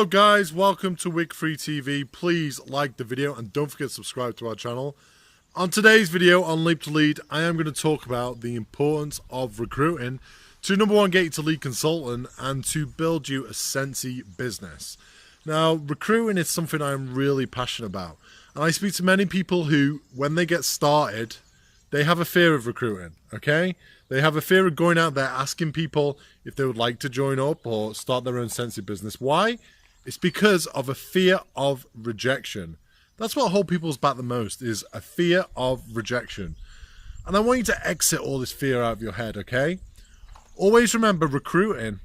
Hello guys, welcome to Wickfree TV. Please like the video and don't forget to subscribe to our channel. On today's video on Leap to Lead, I am going to talk about the importance of recruiting to number one, get you to lead consultant and to build you a Scentsy business. Now, recruiting is something I'm really passionate about. And I speak to many people who, when they get started, they have a fear of recruiting, okay? They have a fear of going out there asking people if they would like to join up or start their own Scentsy business. Why? It's because of a fear of rejection. That's what holds people back the most, is a fear of rejection. And I want you to exit all this fear out of your head, okay? Always remember, recruiting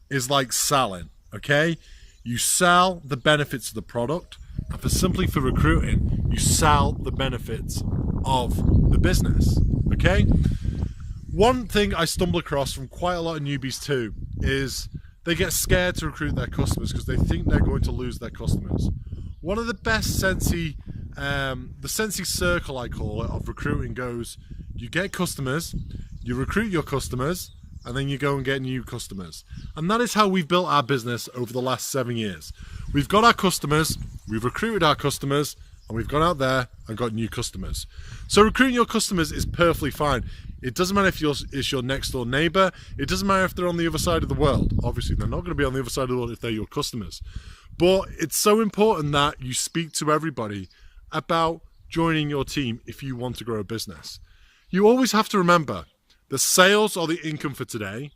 is like selling, okay? You sell the benefits of the product, and for recruiting, you sell the benefits of the business, okay? One thing I stumble across from quite a lot of newbies too is they get scared to recruit their customers because they think they're going to lose their customers. One of the best Scentsy, the Scentsy circle I call it, of recruiting goes, you get customers, you recruit your customers, and then you go and get new customers. And that is how we've built our business over the last 7 years. We've got our customers, we've recruited our customers, and we've gone out there and got new customers. So recruiting your customers is perfectly fine. It doesn't matter if it's your next door neighbor. It doesn't matter if they're on the other side of the world. Obviously, they're not going to be on the other side of the world if they're your customers. But it's so important that you speak to everybody about joining your team if you want to grow a business. You always have to remember that sales are the income for today.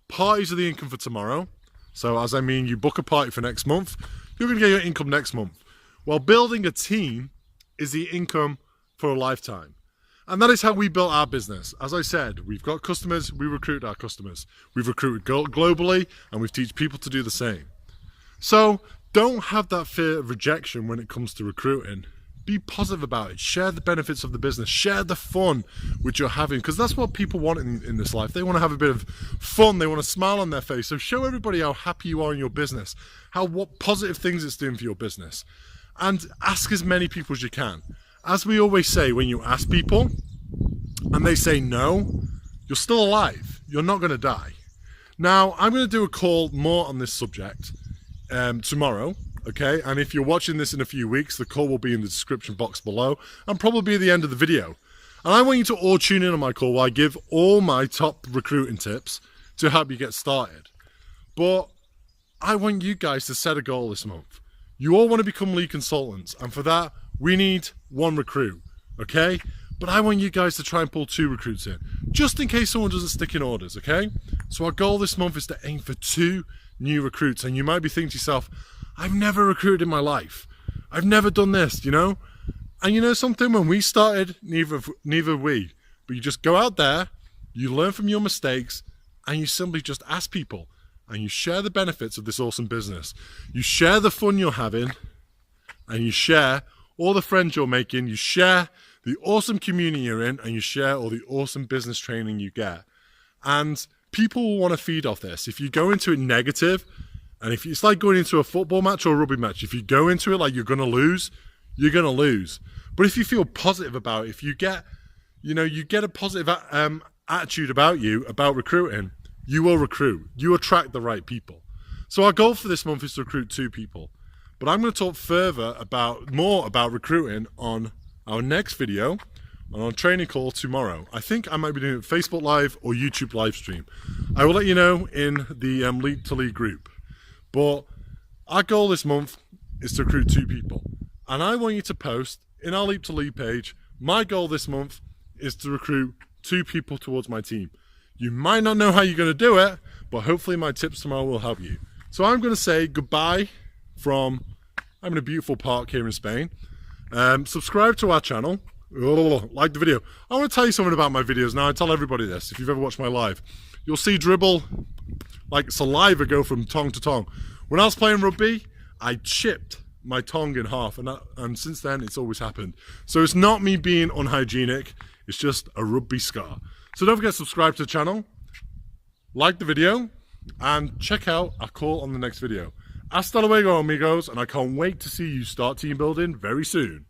Parties are the income for tomorrow. So as I mean, you book a party for next month, you're going to get your income next month. Well, building a team is the income for a lifetime. And that is how we built our business. As I said, we've got customers, we recruit our customers. We've recruited globally, and we've taught people to do the same. So don't have that fear of rejection when it comes to recruiting. Be positive about it. Share the benefits of the business. Share the fun which you're having, because that's what people want in this life. They want to have a bit of fun. They want to smile on their face. So show everybody how happy you are in your business, what positive things it's doing for your business. And ask as many people as you can. As we always say, when you ask people and they say no, you're still alive. You're not going to die. Now, I'm going to do a call more on this subject tomorrow, okay? And if you're watching this in a few weeks, the call will be in the description box below and probably at the end of the video. And I want you to all tune in on my call where I give all my top recruiting tips to help you get started. But I want you guys to set a goal this month. You all want to become lead consultants, and for that, we need one recruit, okay? But I want you guys to try and pull 2 recruits in, just in case someone doesn't stick in orders, okay? So our goal this month is to aim for 2 new recruits. And you might be thinking to yourself, I've never recruited in my life. I've never done this, you know? And you know something? When we started, neither we. But you just go out there, you learn from your mistakes, and you simply just ask people. And you share the benefits of this awesome business. You share the fun you're having, and you share all the friends you're making, you share the awesome community you're in, and you share all the awesome business training you get. And people will want to feed off this. If you go into it negative, and if it's like going into a football match or a rugby match, if you go into it like you're going to lose, you're going to lose. But if you feel positive about it, if you get, you get a positive attitude about recruiting, you will recruit. You attract the right people. So our goal for this month is to recruit 2 people. But I'm going to talk more about recruiting on our next video, on our training call tomorrow. I think I might be doing it Facebook Live or YouTube live stream. I will let you know in the Lead to Lead group. But our goal this month is to recruit 2 people. And I want you to post in our Leap to Lead page, my goal this month is to recruit 2 people towards my team. You might not know how you're going to do it, but hopefully my tips tomorrow will help you. So I'm going to say goodbye I'm in a beautiful park here in Spain. Subscribe to our channel. Like the video. I want to tell you something about my videos now. I tell everybody this. If you've ever watched my live, you'll see dribble like saliva go from tongue to tongue. When I was playing rugby, I chipped my tongue in half, and since then it's always happened. So it's not me being unhygienic. It's just a rugby scar. So don't forget to subscribe to the channel, like the video, and check out our call on the next video. Hasta luego, amigos, and I can't wait to see you start team building very soon.